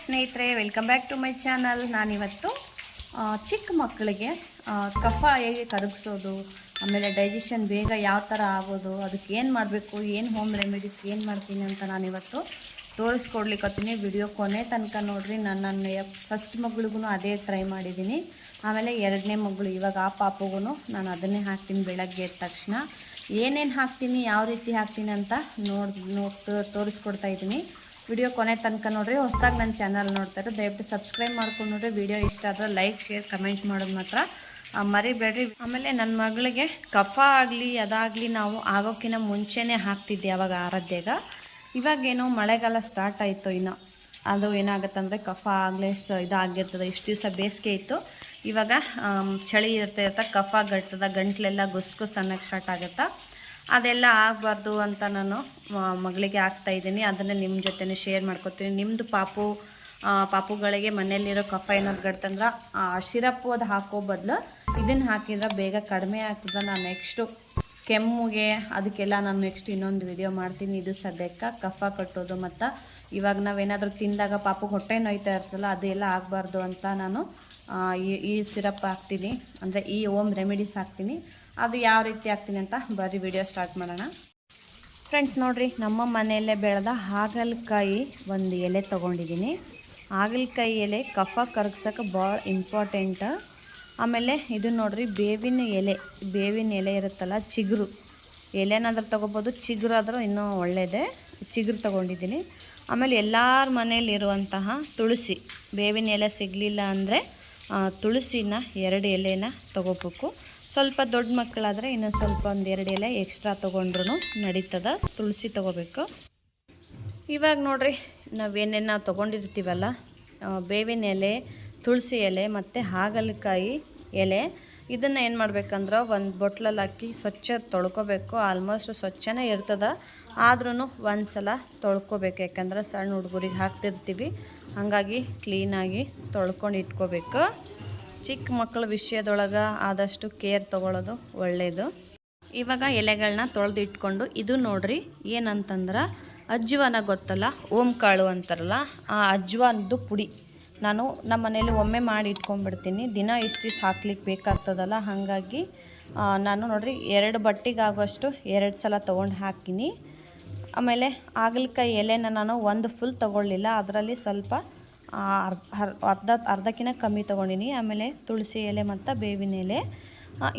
ಸ್ನೇಹಿತರೆ, welcome back to my channel. ನಾನಿವತ್ತು ಚಿಕ್ಕ ಮಕ್ಕಳಿಗೆ ಕಫ ಹೇಗೆ ಕರಗಿಸೋದು, ಆಮೇಲೆ ಡೈಜೆಷನ್ ಬೇಗ ಯಾವ ಥರ ಆಗೋದು, ಅದಕ್ಕೆ ಏನು ಮಾಡಬೇಕು, ಏನು ಹೋಮ್ ರೆಮಿಡೀಸ್ ಏನು ಮಾಡ್ತೀನಿ ಅಂತ ನಾನಿವತ್ತು ತೋರಿಸ್ಕೊಡ್ಲಿಕ್ಕತ್ತೀನಿ. ವಿಡಿಯೋ ಕೊನೆ ತನಕ ನೋಡಿರಿ. ನನ್ನ ಫಸ್ಟ್ ಮಗಳಿಗೂ ಅದೇ ಟ್ರೈ ಮಾಡಿದ್ದೀನಿ. ಆಮೇಲೆ ಎರಡನೇ ಮಗಳು ಇವಾಗ ಆ ಪಾಪುಗೂ ನಾನು ಅದನ್ನೇ ಹಾಕ್ತೀನಿ. ಬೆಳಗ್ಗೆ ಎದ್ದ ತಕ್ಷಣ ಏನೇನು ಹಾಕ್ತೀನಿ, ಯಾವ ರೀತಿ ಹಾಕ್ತೀನಿ ಅಂತ ತೋರಿಸ್ಕೊಡ್ತಾ ಇದ್ದೀನಿ. ವಿಡಿಯೋ ಕೊನೆ ತನಕ ನೋಡಿರಿ. ಹೊಸದಾಗಿ ನನ್ನ ಚಾನಲ್ ನೋಡ್ತಾರೆ ದಯವಿಟ್ಟು ಸಬ್ಸ್ಕ್ರೈಬ್ ಮಾಡ್ಕೊಂಡು ನೋಡಿರಿ. ವಿಡಿಯೋ ಇಷ್ಟ ಆದರೆ ಲೈಕ್, ಶೇರ್, ಕಮೆಂಟ್ ಮಾಡೋದು ಮಾತ್ರ ಮರಿಬೇಡ್ರಿ. ಆಮೇಲೆ ನನ್ನ ಮಗಳಿಗೆ ಕಫ ಆಗಲಿ ಅದಾಗಲಿ ನಾವು ಆಗೋಕ್ಕಿಂತ ಮುಂಚೆನೇ ಹಾಕ್ತಿದ್ದೆ ಅವಾಗ ಆರಾಧ್ಯಾಗ. ಇವಾಗೇನೋ ಮಳೆಗಾಲ ಸ್ಟಾರ್ಟ್ ಆಯಿತು, ಇನ್ನು ಅದು ಏನಾಗುತ್ತೆ ಅಂದರೆ ಕಫ ಆಗಲೇ ಇದಾಗಿರ್ತದೆ. ಇಷ್ಟು ದಿವಸ ಬೇಸಿಗೆ ಇತ್ತು, ಇವಾಗ ಚಳಿ ಇರ್ತಾ ಕಫ ಗಟ್ಟದ, ಗಂಟ್ಲೆಲ್ಲ ಗುಸ್ಗುಸ್ ಅನ್ನೋಕ್ಕೆ ಸ್ಟಾರ್ಟ್ ಆಗುತ್ತಾ. ಅದೆಲ್ಲ ಆಗಬಾರ್ದು ಅಂತ ನಾನು ಮಗಳಿಗೆ ಹಾಕ್ತಾಯಿದ್ದೀನಿ. ಅದನ್ನು ನಿಮ್ಮ ಜೊತೆ ಶೇರ್ ಮಾಡ್ಕೊತೀನಿ. ನಿಮ್ಮದು ಪಾಪುಗಳಿಗೆ ಮನೆಯಲ್ಲಿರೋ ಕಫ ಏನಾದ್ರು ಗಡ್ತಂದ್ರೆ ಸಿರಪ್ಪು ಅದು ಹಾಕೋ ಬದಲು ಇದನ್ನು ಹಾಕಿದ್ರೆ ಬೇಗ ಕಡಿಮೆ ಆಗ್ತದೆ. ನಾನು ನೆಕ್ಸ್ಟು ಕೆಮ್ಮಿಗೆ ಅದಕ್ಕೆಲ್ಲ ನಾನು ನೆಕ್ಸ್ಟ್ ಇನ್ನೊಂದು ವಿಡಿಯೋ ಮಾಡ್ತೀನಿ. ಇದು ಸದ್ಯಕ್ಕೆ ಕಫ ಕಟ್ಟೋದು ಮತ್ತು ಇವಾಗ ನಾವೇನಾದರೂ ತಿಂದಾಗ ಪಾಪು ಹೊಟ್ಟೆ ನೋಯ್ತಾ ಇರ್ತಲ್ಲ, ಅದೆಲ್ಲ ಆಗಬಾರ್ದು ಅಂತ ನಾನು ಈ ಸಿರಪ್ ಹಾಕ್ತೀನಿ, ಅಂದರೆ ಈ ಹೋಮ್ ರೆಮಿಡೀಸ್ ಹಾಕ್ತೀನಿ. ಅದು ಯಾವ ರೀತಿ ಹಾಕ್ತೀನಿ ಅಂತ ಬರೀ ವಿಡಿಯೋ ಸ್ಟಾರ್ಟ್ ಮಾಡೋಣ. ಫ್ರೆಂಡ್ಸ್ ನೋಡಿರಿ, ನಮ್ಮ ಮನೆಯಲ್ಲೇ ಬೆಳೆದ ಹಾಗಲಕಾಯಿ ಒಂದು ಎಲೆ ತೊಗೊಂಡಿದ್ದೀನಿ. ಹಾಗಲಕಾಯಿ ಎಲೆ ಕಫ ಕರಗ್ಸೋಕೆ ಭಾಳ ಇಂಪಾರ್ಟೆಂಟ್. ಆಮೇಲೆ ಇದು ನೋಡಿರಿ, ಬೇವಿನ ಎಲೆ ಇರುತ್ತಲ್ಲ, ಚಿಗುರು ಎಲೆನಾದ್ರೂ ತೊಗೋಬೋದು, ಚಿಗುರು ಆದರೂ ಇನ್ನೂ ಒಳ್ಳೆಯದೇ. ಚಿಗುರು ತೊಗೊಂಡಿದ್ದೀನಿ. ಆಮೇಲೆ ಎಲ್ಲರ ಮನೆಯಲ್ಲಿರುವಂತಹ ತುಳಸಿ, ಬೇವಿನ ಎಲೆ ಸಿಗಲಿಲ್ಲ ಅಂದರೆ ತುಳಸಿನ 2 ಎಲೆನ ತೊಗೋಬೇಕು. ಸ್ವಲ್ಪ ದೊಡ್ಡ ಮಕ್ಕಳಾದರೆ ಇನ್ನೂ ಸ್ವಲ್ಪ ಒಂದು 2 ಎಲೆ ಎಕ್ಸ್ಟ್ರಾ ತೊಗೊಂಡ್ರೂ ನಡೀತದೆ. ತುಳಸಿ ತೊಗೋಬೇಕು. ಇವಾಗ ನೋಡಿರಿ, ನಾವೇನೇನು ತೊಗೊಂಡಿರ್ತೀವಲ್ಲ, ಬೇವಿನ ಎಲೆ, ತುಳಸಿ ಎಲೆ ಮತ್ತು ಹಾಗಲಕಾಯಿ ಎಲೆ, ಇದನ್ನು ಏನು ಮಾಡ್ಬೇಕಂದ್ರೆ ಒಂದು ಬೊಟ್ಲಲ್ಲಿ ಹಾಕಿ ಸ್ವಚ್ಛ ತೊಳ್ಕೊಬೇಕು. ಆಲ್ಮೋಸ್ಟ್ ಸ್ವಚ್ಛನೇ ಇರ್ತದೆ, ಆದ್ರೂ ಒಂದು ಸಲ ತೊಳ್ಕೊಬೇಕು. ಯಾಕಂದ್ರೆ ಸಣ್ಣ ಹುಡುಗರಿಗೆ ಹಾಕ್ತಿರ್ತೀವಿ, ಹಾಗಾಗಿ ಕ್ಲೀನಾಗಿ ತೊಳ್ಕೊಂಡು ಇಟ್ಕೋಬೇಕು. ಚಿಕ್ಕ ಮಕ್ಕಳ ವಿಷಯದೊಳಗೆ ಆದಷ್ಟು ಕೇರ್ ತೊಗೊಳ್ಳೋದು ಒಳ್ಳೆಯದು. ಇವಾಗ ಎಲೆಗಳನ್ನ ತೊಳೆದು ಇಟ್ಕೊಂಡು, ಇದು ನೋಡಿರಿ ಏನಂತಂದ್ರೆ ಅಜ್ವಾನ ಗೊತ್ತಲ್ಲ, ಓಂಕಾಳು ಅಂತಾರಲ್ಲ, ಆ ಅಜ್ವಾನದ್ದು ಪುಡಿ ನಾನು ನಮ್ಮ ಮನೇಲಿ ಒಮ್ಮೆ ಮಾಡಿ ಇಟ್ಕೊಂಡ್ಬಿಡ್ತೀನಿ. ದಿನ ಇಷ್ಟು ಹಾಕ್ಲಿಕ್ಕೆ ಬೇಕಾಗ್ತದಲ್ಲ, ಹಾಗಾಗಿ ನಾನು ನೋಡಿರಿ 2 ಬಟ್ಟೆಗೆ ಆಗೋಷ್ಟು 2 ಸಲ ತೊಗೊಂಡು ಹಾಕಿನಿ. ಆಮೇಲೆ ಹಾಗಲಕಾಯಿ ಎಲೆನ ನಾನು ಒಂದು ಫುಲ್ ತೊಗೊಳ್ಳಿಲ್ಲ, ಅದರಲ್ಲಿ ಸ್ವಲ್ಪ ಅರ್ಧಕ್ಕಿಂತ ಕಮ್ಮಿ ತೊಗೊಂಡಿನಿ. ಆಮೇಲೆ ತುಳಸಿ ಎಲೆ ಮತ್ತು ಬೇವಿನ ಎಲೆ,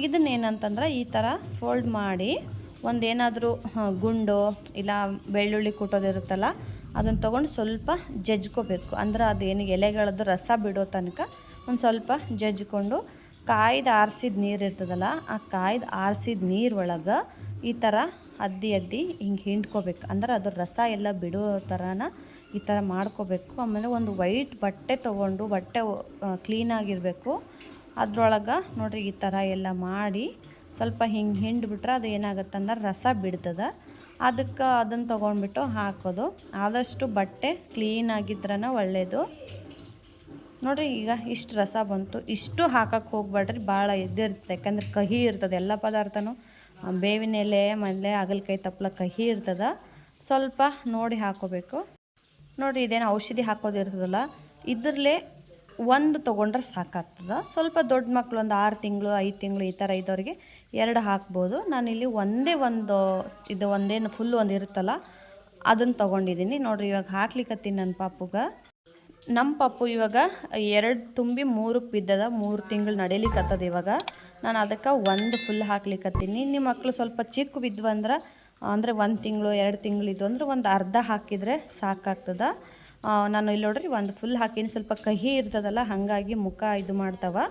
ಇದನ್ನೇನಂತಂದ್ರೆ ಈ ಥರ ಫೋಲ್ಡ್ ಮಾಡಿ ಒಂದೇನಾದರೂ ಗುಂಡು ಇಲ್ಲ ಬೆಳ್ಳುಳ್ಳಿ ಕುಟ್ಟೋದಿರುತ್ತಲ್ಲ, ಅದನ್ನು ತೊಗೊಂಡು ಸ್ವಲ್ಪ ಜಜ್ಕೋಬೇಕು. ಅಂದ್ರೆ ಅದೇನು ಎಲೆಗಳದ್ದು ರಸ ಬಿಡೋ ತನಕ ಒಂದು ಸ್ವಲ್ಪ ಜಜ್ಕೊಂಡು, ಕಾಯ್ದು ಆರಿಸಿದ ನೀರು ಇರ್ತದಲ್ಲ, ಆ ಕಾಯ್ದು ಆರಿಸಿದ ನೀರು ಒಳಗೆ ಈ ಥರ ಅದ್ದಿ ಹಿಂಗೆ ಹಿಂಡ್ಕೋಬೇಕು. ಅಂದ್ರೆ ಅದ್ರ ರಸ ಎಲ್ಲ ಬಿಡೋ ಥರನ ಈ ಥರ ಮಾಡ್ಕೋಬೇಕು. ಆಮೇಲೆ ಒಂದು ವೈಟ್ ಬಟ್ಟೆ ತೊಗೊಂಡು, ಬಟ್ಟೆ ಕ್ಲೀನಾಗಿರಬೇಕು, ಅದ್ರೊಳಗೆ ನೋಡಿರಿ ಈ ಥರ ಎಲ್ಲ ಮಾಡಿ ಸ್ವಲ್ಪ ಹಿಂಗೆ ಹಿಂಡ್ಬಿಟ್ರೆ ಅದು ಏನಾಗುತ್ತೆ ಅಂದ್ರೆ ರಸ ಬಿಡ್ತದೆ. ಅದನ್ನು ತೊಗೊಂಡ್ಬಿಟ್ಟು ಹಾಕೋದು. ಆದಷ್ಟು ಬಟ್ಟೆ ಕ್ಲೀನಾಗಿದ್ರೇ ಒಳ್ಳೆಯದು. ನೋಡಿರಿ, ಈಗ ಇಷ್ಟು ರಸ ಬಂತು. ಇಷ್ಟು ಹಾಕಕ್ಕೆ ಹೋಗ್ಬೇಡ್ರಿ, ಭಾಳ ಇದಿರ್ತದೆ. ಯಾಕಂದ್ರೆ ಕಹಿ ಇರ್ತದೆ ಎಲ್ಲ ಪದಾರ್ಥನೂ. ಬೇವಿನ ಎಲೆ ಆಮೇಲೆ ಹಾಗಲಕಾಯಿ ತಪ್ಪಲ ಕಹಿ ಇರ್ತದೆ, ಸ್ವಲ್ಪ ನೋಡಿ ಹಾಕೋಬೇಕು. ನೋಡಿರಿ, ಇದೇನು ಔಷಧಿ ಹಾಕೋದಿರ್ತದಲ್ಲ, ಇದರಲ್ಲೇ ಒಂದು ತೊಗೊಂಡ್ರೆ ಸಾಕಾಗ್ತದೆ. ಸ್ವಲ್ಪ ದೊಡ್ಡ ಮಕ್ಕಳು ಒಂದು 6 ತಿಂಗಳು 5 ತಿಂಗಳು ಈ ಥರ ಇದ್ದವ್ರಿಗೆ 2 ಹಾಕ್ಬೋದು. ನಾನಿಲ್ಲಿ ಒಂದೇನು ಫುಲ್ ಒಂದು ಇರುತ್ತಲ್ಲ, ಅದನ್ನು ತೊಗೊಂಡಿದ್ದೀನಿ. ನೋಡಿರಿ, ಇವಾಗ ಹಾಕ್ಲಿಕ್ಕತ್ತೀನಿ ನನ್ನ ಪಾಪುಗೆ. ನಮ್ಮ ಪಾಪು ಇವಾಗ 2 ತುಂಬಿ 3ಕ್ಕೆ ಬಿದ್ದದ, 3 ತಿಂಗಳು ನಡೀಲಿಕ್ಕತ್ತದ ಇವಾಗ. ನಾನು ಅದಕ್ಕೆ 1 ಫುಲ್ ಹಾಕ್ಲಿಕ್ಕತ್ತೀನಿ. ನಿಮ್ಮ ಮಕ್ಕಳು ಸ್ವಲ್ಪ ಚಿಕ್ಕ ಬಿದ್ವು ಅಂದ್ರೆ 1 ತಿಂಗಳು 2 ತಿಂಗಳಿದ್ದು ಅಂದ್ರೆ ಒಂದು ಅರ್ಧ ಹಾಕಿದರೆ ಸಾಕಾಗ್ತದೆ. ನಾನು ಇಲ್ಲಿ ನೋಡ್ರಿ 1 ಫುಲ್ ಹಾಕೀನಿ. ಸ್ವಲ್ಪ ಕಹಿ ಇರ್ತದಲ್ಲ, ಹಾಗಾಗಿ ಮುಖ ಇದು ಮಾಡ್ತಾವೆ,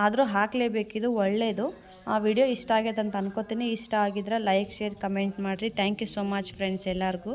ಆದರೂ ಹಾಕಲೇಬೇಕಿದು ಒಳ್ಳೆಯದು. ಆ ವಿಡಿಯೋ ಇಷ್ಟ ಆಗೈತೆ ಅಂತ ಅನ್ಕೋತೀನಿ. ಇಷ್ಟ ಆಗಿದ್ರೆ ಲೈಕ್, ಶೇರ್, ಕಮೆಂಟ್ ಮಾಡಿರಿ. Thank you so much friends ಎಲ್ಲರಿಗೂ.